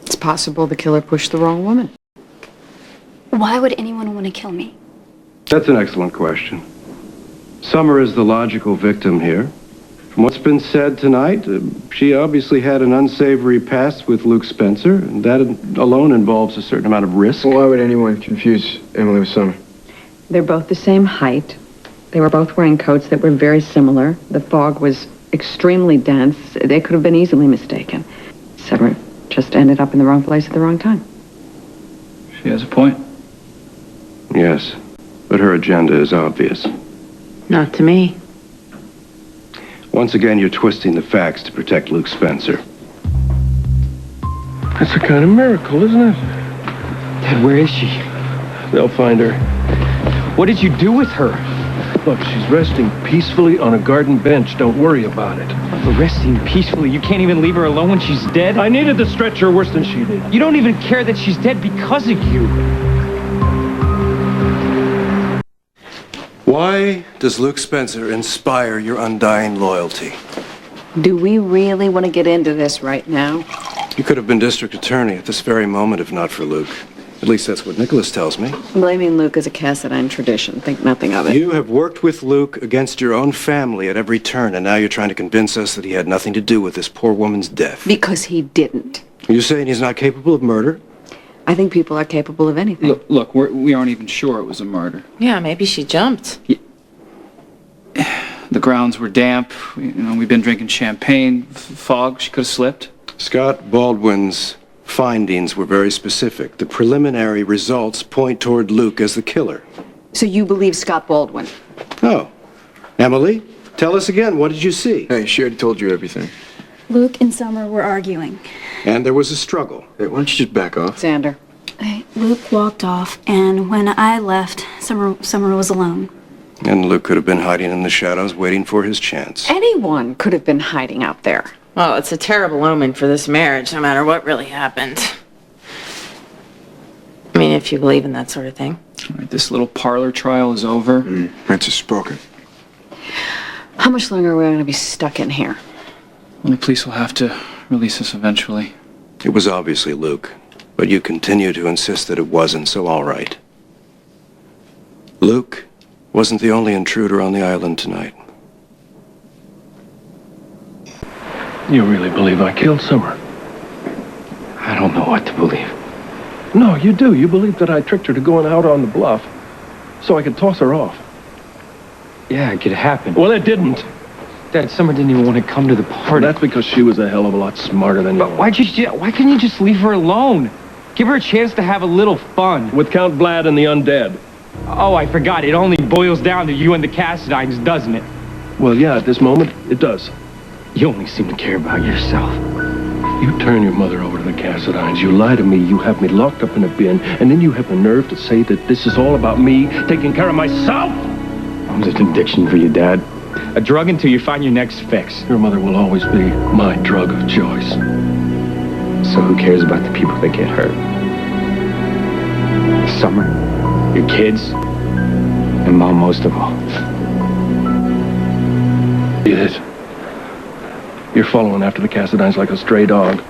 It's possible the killer pushed the wrong woman. Why would anyone want to kill me? That's an excellent question. Summer is the logical victim here. From what's been said tonight, she obviously had an unsavory past with Luke Spencer, and that alone involves a certain amount of risk. Well, why would anyone confuse Emily with Summer? They're both the same height. They were both wearing coats that were very similar. The fog was extremely dense. They could have been easily mistaken. Summer just ended up in the wrong place at the wrong time. She has a point. Yes, but her agenda is obvious. Not to me. Once again, you're twisting the facts to protect Luke Spencer. That's a kind of miracle, isn't it? Dad, where is she? They'll find her. What did you do with her? Look, she's resting peacefully on a garden bench. Don't worry about it. But resting peacefully? You can't even leave her alone when she's dead? I needed to stretch her worse than she did. You don't even care that she's dead because of you. Why does Luke Spencer inspire your undying loyalty? Do we really want to get into this right now? You could have been district attorney at this very moment if not for Luke. At least that's what Nikolas tells me. Blaming Luke is a Cassadine tradition. Think nothing of it. You have worked with Luke against your own family at every turn, and now you're trying to convince us that he had nothing to do with this poor woman's death. Because he didn't. Are you saying he's not capable of murder? I think people are capable of anything. Look, we aren't even sure it was a murder. Yeah, maybe she jumped. The grounds were damp. We've been drinking champagne. Fog, she could have slipped. Scott Baldwin's findings were very specific. The preliminary results point toward Luke as the killer. So you believe Scott Baldwin? Oh. Emily, tell us again, what did you see? Hey, she already told you everything. Luke and Summer were arguing. And there was a struggle. Hey, why don't you just back off? Xander. Luke walked off, and when I left, Summer was alone. And Luke could have been hiding in the shadows, waiting for his chance. Anyone could have been hiding out there. Well, it's a terrible omen for this marriage, no matter what really happened. I mean, if you believe in that sort of thing. All right, this little parlor trial is over. Francis spoken. How much longer are we going to be stuck in here? Well, the police will have to release us eventually. It was obviously Luke, but you continue to insist that it wasn't, so all right. Luke wasn't the only intruder on the island tonight. You really believe I killed Summer? I don't know what to believe. No, you do. You believe that I tricked her to going out on the bluff so I could toss her off. Yeah, it could happen. Well, it didn't. Dad, Summer didn't even want to come to the party. That's because she was a hell of a lot smarter than you. But why couldn't you just leave her alone? Give her a chance to have a little fun. With Count Vlad and the undead. Oh, I forgot. It only boils down to you and the Cassadines, doesn't it? Well, yeah, at this moment, it does. You only seem to care about yourself. You turn your mother over to the Cassadines. You lie to me. You have me locked up in a bin. And then you have the nerve to say that this is all about me taking care of myself? I'm just an addiction for you, Dad. A drug until you find your next fix. Your mother will always be my drug of choice. So who cares about the people that get hurt? Summer, your kids, and Mom most of all. Yes. You're following after the Cassadines like a stray dog.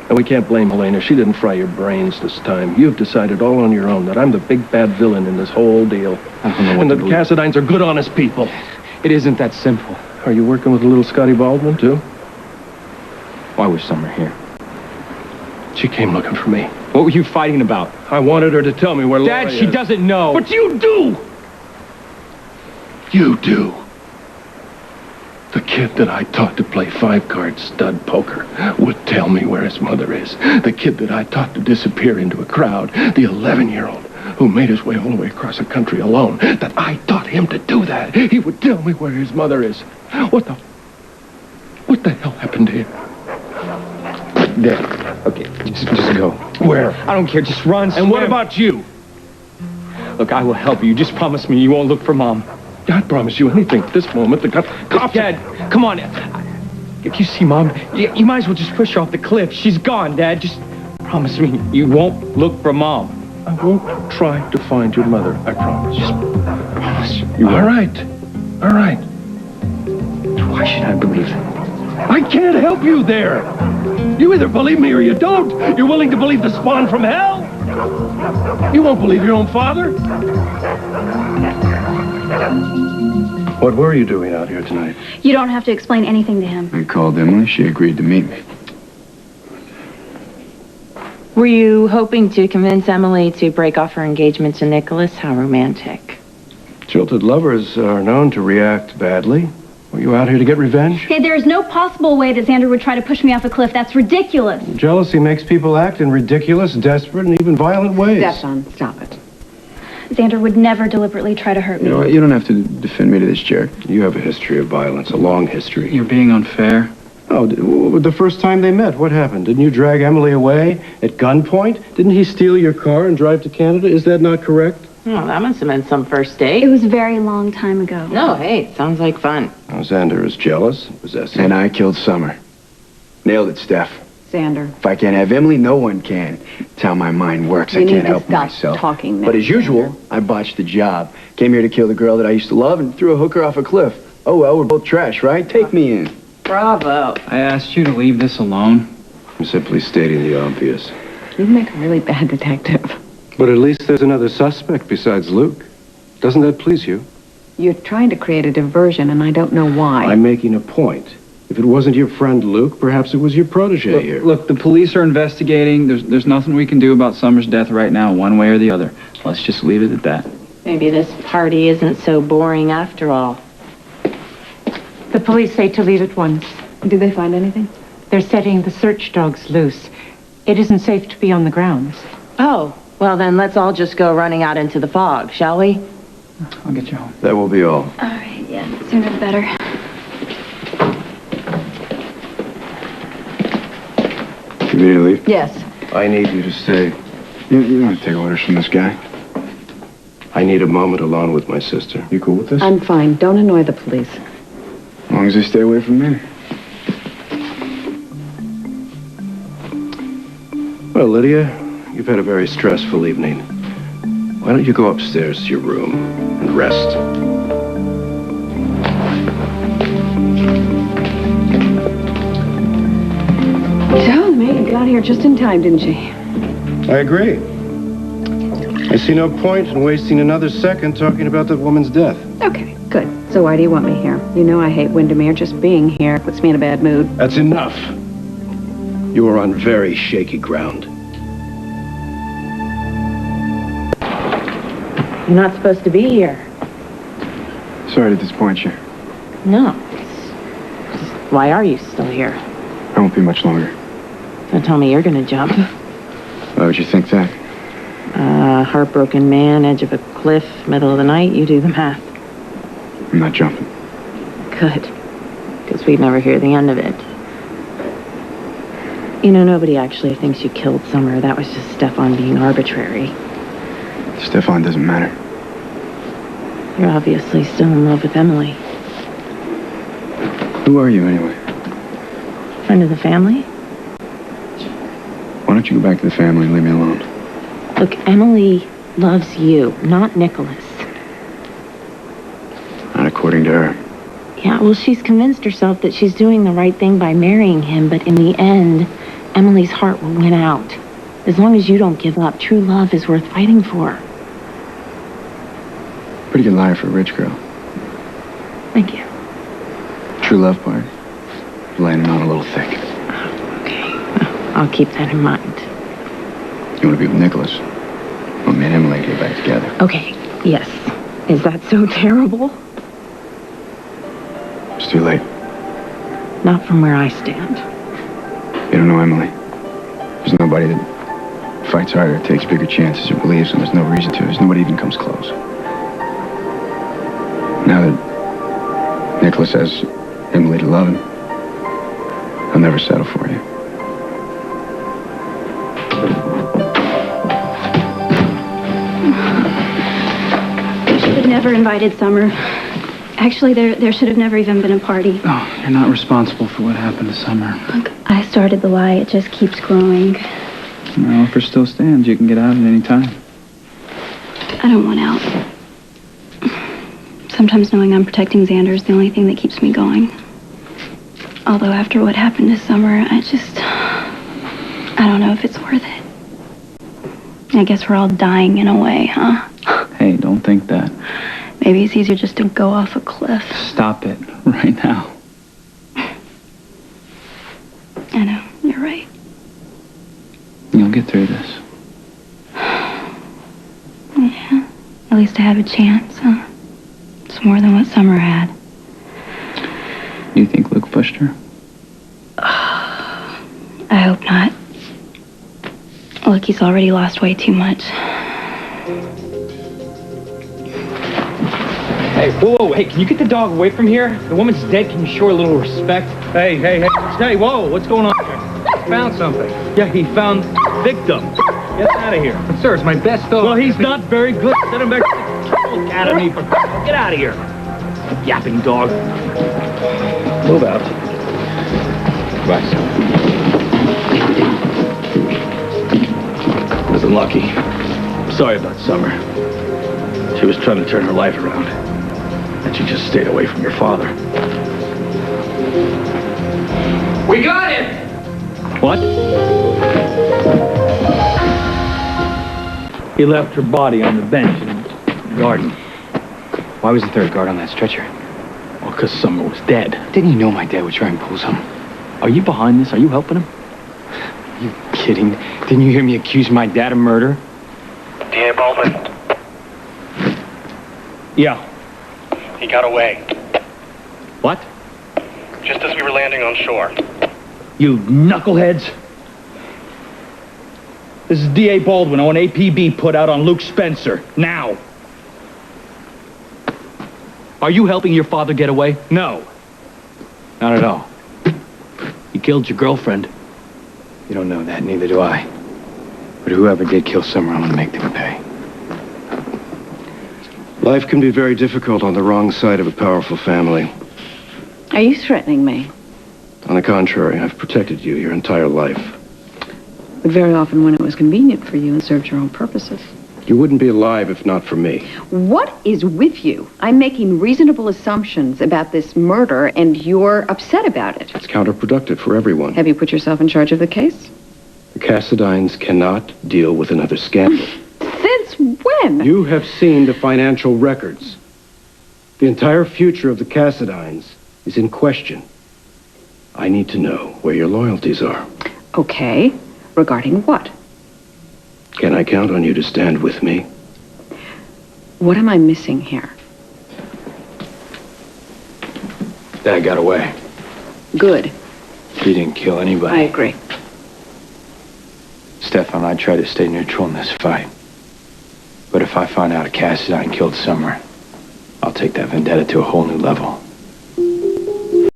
And we can't blame Helena. She didn't fry your brains this time. You've decided all on your own that I'm the big bad villain in this whole deal. I don't know what and to the believe. Cassadines are good, honest people. It isn't that simple. Are you working with a little Scotty Baldwin, too? Why was Summer here? She came looking for me. What were you fighting about? I wanted her to tell me where Laura Dad, is. she doesn't know. But you do! You do. The kid that I taught to play five-card stud poker would tell me where his mother is. The kid that I taught to disappear into a crowd, the 11-year-old who made his way all the way across the country alone, that I taught him to do that. He would tell me where his mother is. What the hell happened to him? Dad, okay, just go. Where? I don't care, just run. And what about you? Look, I will help you. Just promise me you won't look for Mom. I promise you anything at this moment. The cops... Dad, come on. If you see Mom, you might as well just push her off the cliff. She's gone, Dad. Just promise me you won't look for Mom. I won't try to find your mother, I promise. Just promise you won't. All right. All right. Why should I believe that? I can't help you there. You either believe me or you don't. You're willing to believe the spawn from hell? You won't believe your own father? What were you doing out here tonight? You don't have to explain anything to him. I called Emily. She agreed to meet me. Were you hoping to convince Emily to break off her engagement to Nikolas? How romantic. Jilted lovers are known to react badly. Were you out here to get revenge? Hey, there is no possible way that Zander would try to push me off a cliff. That's ridiculous. Jealousy makes people act in ridiculous, desperate, and even violent ways. Stefan, stop it. Xander would never deliberately try to hurt me. You know what? You don't have to defend me to this jerk. You have a history of violence, a long history. You're being unfair. Oh, the first time they met, what happened? Didn't you drag Emily away at gunpoint? Didn't he steal your car and drive to Canada? Is that not correct? Oh, that must have been some first date. It was a very long time ago. No, hey, sounds like fun. Oh, Xander is jealous, possessive. And I killed Summer. Nailed it, Steph. Xander. If I can't have Emily, no one can. That's how my mind works. You I need can't to help stop myself. talking now, But as usual, Xander. I botched the job. Came here to kill the girl that I used to love and threw a hooker off a cliff. Oh, well, we're both trash, right? Take me in. Bravo. I asked you to leave this alone. I'm simply stating the obvious. You make a really bad detective. But at least there's another suspect besides Luke. Doesn't that please you? You're trying to create a diversion, and I don't know why. I'm making a point. If it wasn't your friend Luke, perhaps it was your protege here. Look, the police are investigating. There's nothing we can do about Summer's death right now, one way or the other. Let's just leave it at that. Maybe this party isn't so boring after all. The police say to leave at once. Did they find anything? They're setting the search dogs loose. It isn't safe to be on the grounds. Oh, well then let's all just go running out into the fog, shall we? I'll get you home. That will be all. All right, yeah, sooner the better. You ready to leave? Yes. I need you to stay. You don't have to take orders from this guy. I need a moment alone with my sister. You cool with this? I'm fine. Don't annoy the police. As long as they stay away from me. Well, Lydia, you've had a very stressful evening. Why don't you go upstairs to your room and rest? So, the maid got here just in time, didn't she? I agree. I see no point in wasting another second talking about that woman's death. Okay, good. So why do you want me here? You know I hate Wyndemere. Just being here puts me in a bad mood. That's enough. You are on very shaky ground. You're not supposed to be here. Sorry to disappoint you. No. Why are you still here? I won't be much longer. Don't tell me you're gonna jump. Why would you think that? Heartbroken man, edge of a cliff, middle of the night, you do the math. I'm not jumping. Good. Because we'd never hear the end of it. You know, nobody actually thinks you killed Summer. That was just Stefan being arbitrary. Stefan doesn't matter. You're obviously still in love with Emily. Who are you, anyway? Friend of the family? Why don't you go back to the family and leave me alone? Look, Emily loves you, not Nikolas. Not according to her. Yeah, well, she's convinced herself that she's doing the right thing by marrying him, but in the end, Emily's heart will win out. As long as you don't give up, true love is worth fighting for. Pretty good liar for a rich girl. Thank you. True love part. Landing on a little thick. Okay, I'll keep that in mind. You want to be with Nikolas? Well, me and Emily get back together. Okay, yes. Is that so terrible? It's too late. Not from where I stand. You don't know Emily. There's nobody that fights harder, takes bigger chances, or believes, and there's no reason to. There's nobody even comes close. Now that Nikolas has Emily to love him, I'll never settle for you. They should have never invited Summer. Actually, there should have never even been a party. Oh, you're not responsible for what happened to Summer. Look, I started the lie. It just keeps growing. No, offer still stands. You can get out at any time. I don't want out. Sometimes knowing I'm protecting Xander is the only thing that keeps me going. Although after what happened to Summer, I don't know if it's worth it. I guess we're all dying in a way, huh? Hey, don't think that. Maybe it's easier just to go off a cliff. Stop it right now. I know, you're right. You'll get through this. Yeah, at least I have a chance, huh? It's more than what Summer had. You think Luke pushed her? I hope not. Look, he's already lost way too much. Hey, whoa, hey, can you get the dog away from here? The woman's dead. Can you show her a little respect? Hey, whoa, what's going on here? Found something. Yeah, he found victim. Get out of here. Sir, it's my best dog. Well, he's not very good. Send him back to the Kennel Academy. Get out of here. Yapping dog. Move out. Bye, son. Was unlucky. Sorry about Summer. She was trying to turn her life around. And she just stayed away from your father. We got him! What? He left her body on the bench in the garden. Why was the third guard on that stretcher? Well, because Summer was dead. Didn't you know my dad would try and pull some? Are you behind this? Are you helping him? Are you kidding? Didn't you hear me accuse my dad of murder? D.A. Baldwin, Yeah. he got away. What? Just as we were landing on shore. You knuckleheads. This is D.A. Baldwin. I want APB put out on Luke Spencer. Now. Are you helping your father get away? No. Not at all. He killed your girlfriend. You don't know that, neither do I. But whoever did kill Summer, I'm gonna make them pay. Life can be very difficult on the wrong side of a powerful family. Are you threatening me? On the contrary, I've protected you your entire life. But very often when it was convenient for you and served your own purposes. You wouldn't be alive if not for me. What is with you? I'm making reasonable assumptions about this murder, and you're upset about it. It's counterproductive for everyone. Have you put yourself in charge of the case? The Cassadines cannot deal with another scandal. Since when? You have seen the financial records. The entire future of the Cassadines is in question. I need to know where your loyalties are. Okay. Regarding what? Can I count on you to stand with me? What am I missing here? Dad got away. Good. He didn't kill I anybody. agree. Stefan, I try to stay neutral in this fight. But if I find out a Cassadine killed Summer, I'll take that vendetta to a whole new level.